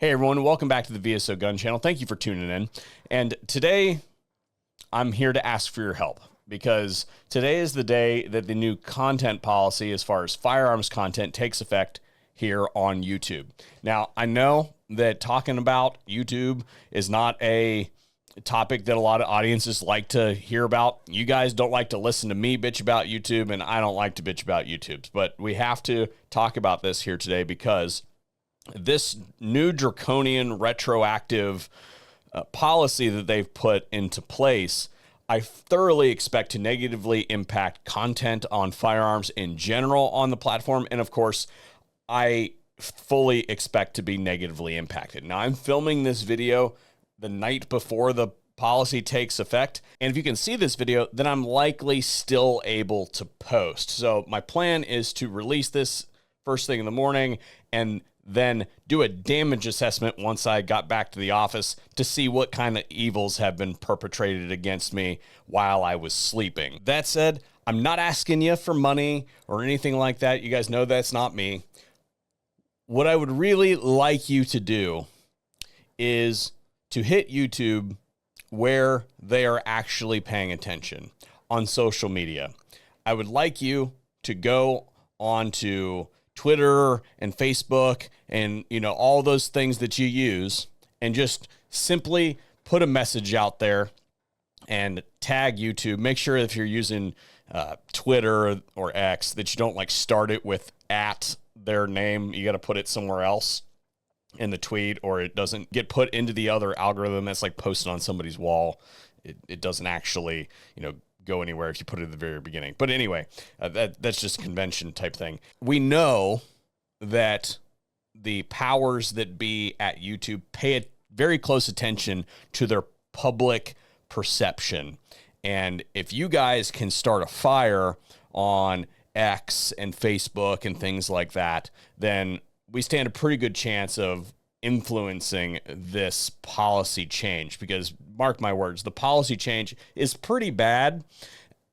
Hey everyone, welcome back to the VSO Gun Channel. Thank you for tuning in. And today, I'm here to ask for your help because today is the day that the new content policy as far as firearms content takes effect here on YouTube. Now, I know that talking about YouTube is not a topic that a lot of audiences like to hear about. You guys don't like to listen to me bitch about YouTube, and I don't like to bitch about YouTube. But we have to talk about this here today because this new draconian retroactive policy that they've put into place, I thoroughly expect to negatively impact content on firearms in general on the platform. And of course, I fully expect to be negatively impacted. Now, I'm filming this video the night before the policy takes effect. And if you can see this video, then I'm likely still able to post. So my plan is to release this first thing in the morning and then do a damage assessment once I got back to the office to see what kind of evils have been perpetrated against me while I was sleeping. That said, I'm not asking you for money or anything like that. You guys know that's not me. What I would really like you to do is to hit YouTube where they are actually paying attention on social media. I would like you to go onto Twitter and Facebook and, all those things that you use and just simply put a message out there and tag YouTube. Make sure if you're using Twitter or X that you don't start it with at their name. You got to put it somewhere else in the tweet or it doesn't get put into the other algorithm that's like posted on somebody's wall. It doesn't actually, go anywhere if you put it at the very beginning. But anyway, that's just a convention type thing. We know that the powers that be at YouTube pay very close attention to their public perception. And if you guys can start a fire on X and Facebook and things like that, then we stand a pretty good chance of influencing this policy change, because mark my words, the policy change is pretty bad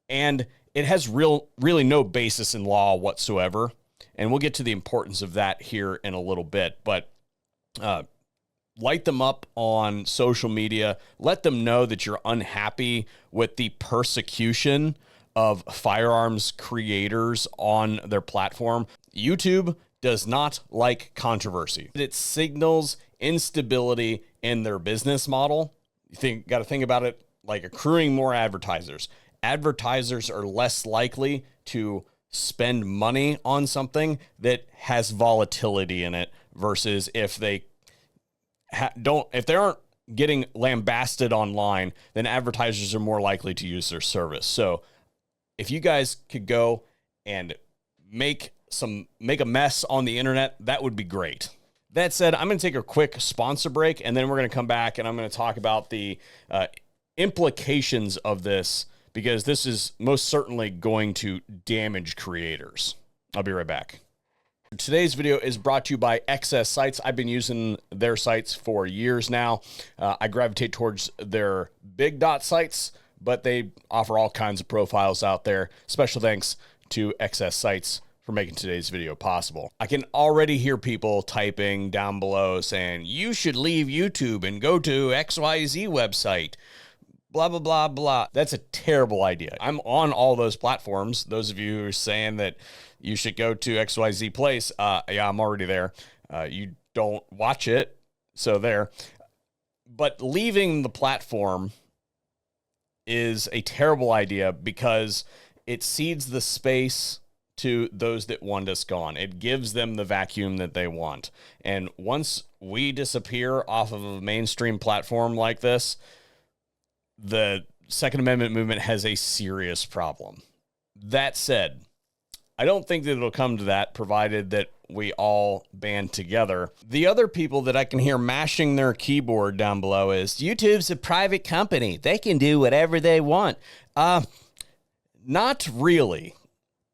and it has really no basis in law whatsoever. And we'll get to the importance of that here in a little bit, but light them up on social media. Let them know that you're unhappy with the persecution of firearms creators on their platform. YouTube does not like controversy. It signals instability in their business model. Got to think about it like accruing more advertisers. Advertisers are less likely to spend money on something that has volatility in it versus if they aren't getting lambasted online, then advertisers are more likely to use their service. So if you guys could go and make a mess on the internet, that would be great. That said, I'm going to take a quick sponsor break, and then we're going to come back and I'm going to talk about the implications of this, because this is most certainly going to damage creators. I'll be right back. Today's video is brought to you by XS Sites. I've been using their sites for years now. I gravitate towards their big dot sites, but they offer all kinds of profiles out there. Special thanks to XS Sites for making today's video possible. I can already hear people typing down below saying, you should leave YouTube and go to XYZ website, blah, blah, blah, blah. That's a terrible idea. I'm on all those platforms. Those of you who are saying that you should go to XYZ place, yeah, I'm already there. You don't watch it, so there. But leaving the platform is a terrible idea because it cedes the space to those that want us gone. It gives them the vacuum that they want. And once we disappear off of a mainstream platform like this, the Second Amendment movement has a serious problem. That said, I don't think that it'll come to that, provided that we all band together. The other people that I can hear mashing their keyboard down below is, YouTube's a private company. They can do whatever they want. Not really.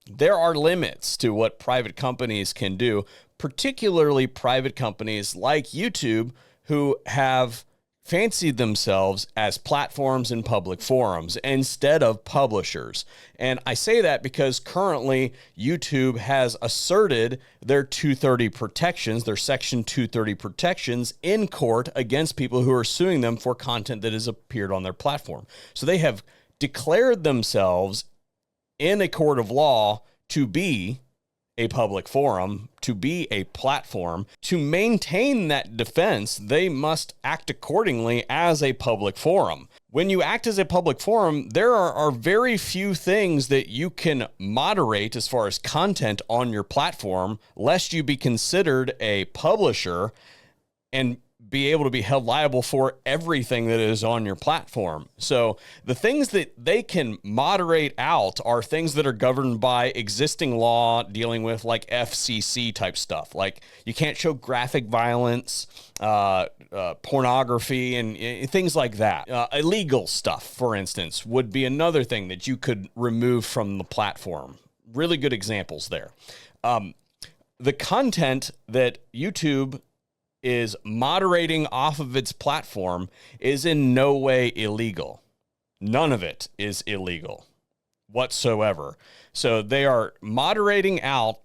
There are limits to what private companies can do, particularly private companies like YouTube, who have fancied themselves as platforms and public forums instead of publishers. And I say that because currently YouTube has asserted their 230 protections, their Section 230 protections in court against people who are suing them for content that has appeared on their platform. So they have declared themselves in a court of law to be a public forum, to be a platform. To maintain that defense, they must act accordingly as a public forum. When you act as a public forum, there are very few things that you can moderate as far as content on your platform, lest you be considered a publisher and be able to be held liable for everything that is on your platform. So the things that they can moderate out are things that are governed by existing law dealing with like FCC type stuff. Like you can't show graphic violence, pornography, and things like that. Illegal stuff, for instance, would be another thing that you could remove from the platform. Really good examples there. The content that YouTube is moderating off of its platform is in no way illegal. None of it is illegal whatsoever. So they are moderating out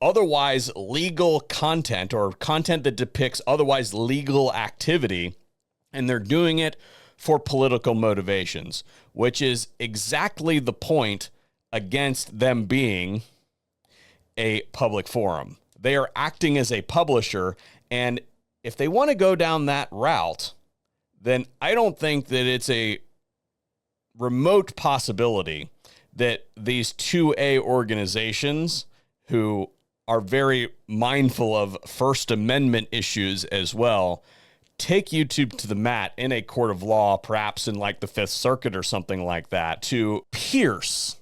otherwise legal content or content that depicts otherwise legal activity, and they're doing it for political motivations, which is exactly the point against them being a public forum. They are acting as a publisher, and if they want to go down that route, then I don't think that it's a remote possibility that these 2A organizations who are very mindful of First Amendment issues as well take YouTube to the mat in a court of law, perhaps in like the Fifth Circuit or something like that, to pierce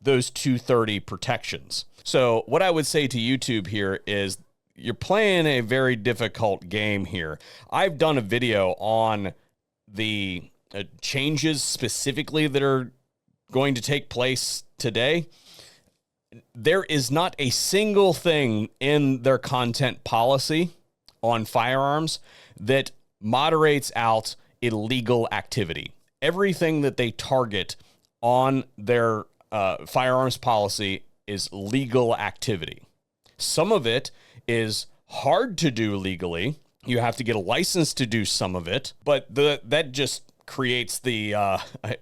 those 230 protections. So what I would say to YouTube here is you're playing a very difficult game here. I've done a video on the changes specifically that are going to take place today. There is not a single thing in their content policy on firearms that moderates out illegal activity. Everything that they target on their firearms policy is legal activity. Some of it is hard to do legally. You have to get a license to do some of it, but that just creates the,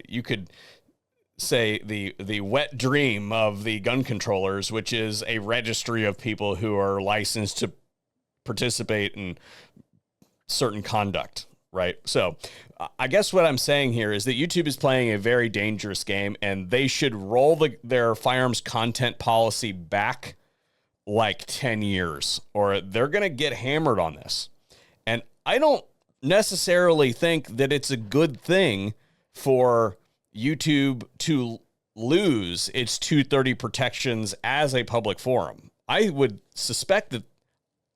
you could say the wet dream of the gun controllers, which is a registry of people who are licensed to participate in certain conduct. Right. So I guess what I'm saying here is that YouTube is playing a very dangerous game, and they should roll their firearms content policy back like 10 years, or they're going to get hammered on this. And I don't necessarily think that it's a good thing for YouTube to lose its 230 protections as a public forum. I would suspect that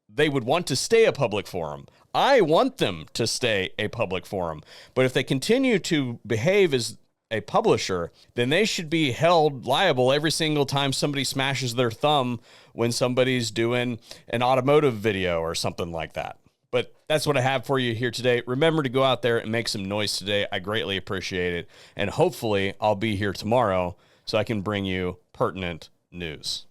they would want to stay a public forum. I want them to stay a public forum. But if they continue to behave as a publisher, then they should be held liable every single time somebody smashes their thumb when somebody's doing an automotive video or something like that. But that's what I have for you here today. Remember to go out there and make some noise today. I greatly appreciate it. And hopefully I'll be here tomorrow so I can bring you pertinent news.